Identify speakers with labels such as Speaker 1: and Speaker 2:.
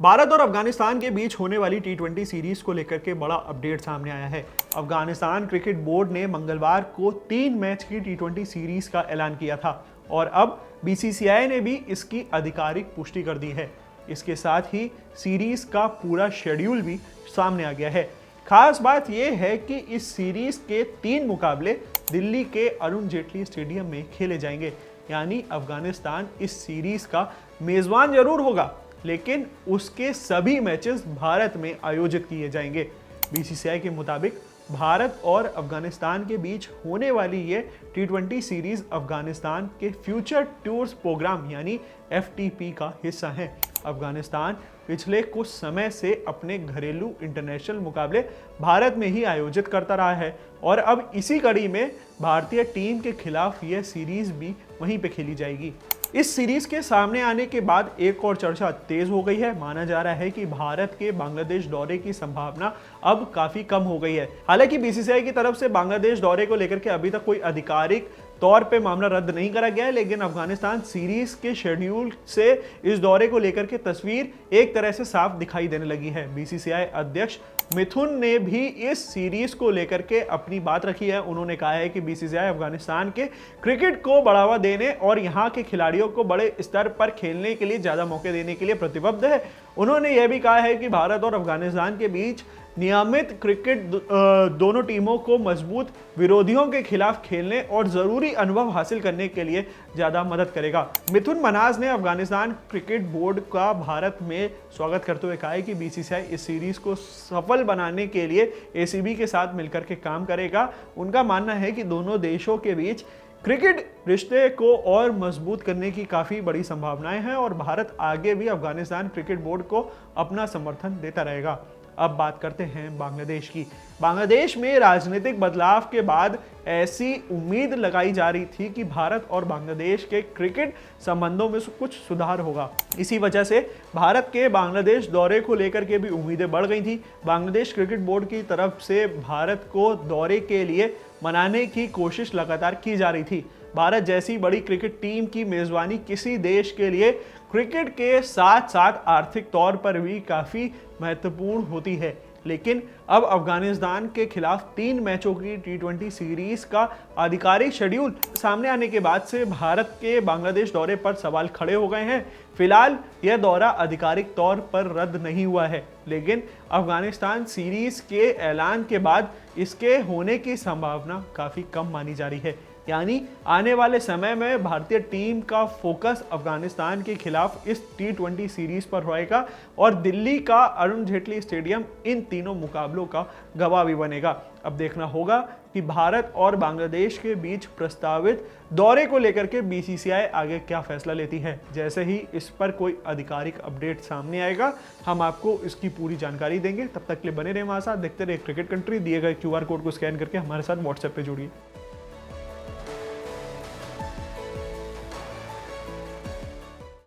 Speaker 1: भारत और अफगानिस्तान के बीच होने वाली टी20 सीरीज को लेकर के बड़ा अपडेट सामने आया है। अफगानिस्तान क्रिकेट बोर्ड ने मंगलवार को 3 मैच की टी20 सीरीज का ऐलान किया था और अब बीसीसीआई ने भी इसकी आधिकारिक पुष्टि कर दी है। इसके साथ ही सीरीज का पूरा शेड्यूल भी सामने आ गया है। खास बात यह है कि इस सीरीज के 3 मुकाबले दिल्ली के अरुण जेटली स्टेडियम में खेले जाएंगे, यानी अफगानिस्तान इस सीरीज का मेजबान जरूर होगा, लेकिन उसके सभी मैचेस भारत में आयोजित किए जाएंगे। बीसीसीआई के मुताबिक भारत और अफगानिस्तान के बीच होने वाली ये टी20 सीरीज अफगानिस्तान के फ्यूचर टूर्स प्रोग्राम यानी एफटीपी का हिस्सा है। अफगानिस्तान पिछले कुछ समय से अपने घरेलू इंटरनेशनल मुकाबले भारत में ही आयोजित करता रहा है और अब इसी कड़ी में भारतीय टीम के खिलाफ यह सीरीज भी वहीं पे खेली जाएगी। इस सीरीज के सामने आने के बाद एक और चर्चा तेज हो गई है। माना जा रहा है कि भारत के बांग्लादेश दौरे की संभावना अब काफी कम हो गई है। हालांकि बीसीसीआई की तरफ से बांग्लादेश दौरे को लेकर के अभी तक कोई आधिकारिक तौर पे मामला रद्द नहीं करा गया है, लेकिन अफगानिस्तान सीरीज के शेड्यूल से इस दौरे को लेकर के तस्वीर एक तरह से साफ दिखाई देने लगी है। बीसीसीआई अध्यक्ष मिथुन ने भी इस सीरीज को लेकर के अपनी बात रखी है। उन्होंने कहा है कि बीसीसीआई अफगानिस्तान के क्रिकेट को बढ़ावा देने और यहाँ के खिलाड़ियों को बड़े स्तर पर खेलने के लिए ज्यादा मौके देने के लिए प्रतिबद्ध है। उन्होंने यह भी कहा है कि भारत और अफगानिस्तान के बीच नियमित क्रिकेट दोनों टीमों को मजबूत विरोधियों के खिलाफ खेलने और जरूरी अनुभव हासिल करने के लिए ज्यादा मदद करेगा। मिथुन मनाज ने अफगानिस्तान क्रिकेट बोर्ड का भारत में स्वागत करते हुए कहा है कि बीसीसीआई इस सीरीज को सफल बनाने के लिए एसीबी के साथ मिलकर के काम करेगा। उनका मानना है कि दोनों देशों के बीच क्रिकेट रिश्ते को और मजबूत करने की काफी बड़ी संभावनाएं हैं और भारत आगे भी अफगानिस्तान क्रिकेट बोर्ड को अपना समर्थन देता रहेगा। अब बात करते हैं बांग्लादेश की। बांग्लादेश में राजनीतिक बदलाव के बाद ऐसी उम्मीद लगाई जा रही थी कि भारत और बांग्लादेश के क्रिकेट संबंधों में कुछ सुधार होगा। इसी वजह से भारत के बांग्लादेश दौरे को लेकर के भी उम्मीदें बढ़ गई थी। बांग्लादेश क्रिकेट बोर्ड की तरफ से भारत को दौरे के लिए मनाने की कोशिश लगातार की जा रही थी। भारत जैसी बड़ी क्रिकेट टीम की मेजबानी किसी देश के लिए क्रिकेट के साथ साथ आर्थिक तौर पर भी काफ़ी महत्वपूर्ण होती है, लेकिन अब अफगानिस्तान के खिलाफ 3 मैचों की टी20 सीरीज का आधिकारिक शेड्यूल सामने आने के बाद से भारत के बांग्लादेश दौरे पर सवाल खड़े हो गए हैं। फिलहाल यह दौरा आधिकारिक तौर पर रद्द नहीं हुआ है, लेकिन अफगानिस्तान सीरीज के ऐलान के बाद इसके होने की संभावना काफ़ी कम मानी जा रही है। यानी आने वाले समय में भारतीय टीम का फोकस अफगानिस्तान के खिलाफ इस टी20 सीरीज पर रहेगा और दिल्ली का अरुण जेटली स्टेडियम इन तीनों मुकाबलों का गवाह भी बनेगा। अब देखना होगा कि भारत और बांग्लादेश के बीच प्रस्तावित दौरे को लेकर के बीसीसीआई आगे क्या फैसला लेती है। जैसे ही इस पर कोई आधिकारिक अपडेट सामने आएगा, हम आपको इसकी पूरी जानकारी देंगे। तब तक के लिए बने रहे हमारे साथ, देखते रहे क्रिकेट कंट्री। दिए गए QR कोड को स्कैन करके हमारे साथ व्हाट्सएप पे जुड़िए।